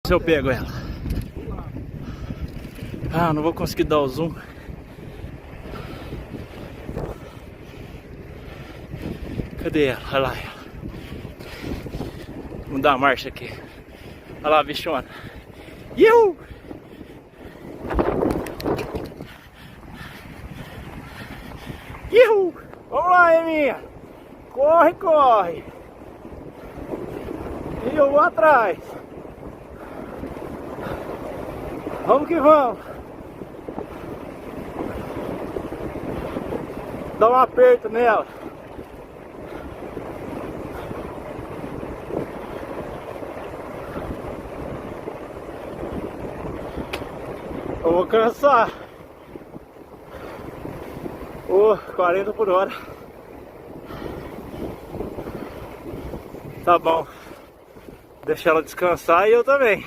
Se eu pego ela. Ah, não vou conseguir dar o zoom. Cadê ela? Olha lá ela. Vamos dar uma marcha aqui. Olha lá a bichona. Iu! Iu! Vamos lá, Eminha! Corre, corre! E eu vou atrás! Vamos que vamos! Dá um aperto nela! Eu vou cansar! 40 por hora! Tá bom! Deixa ela descansar e eu também!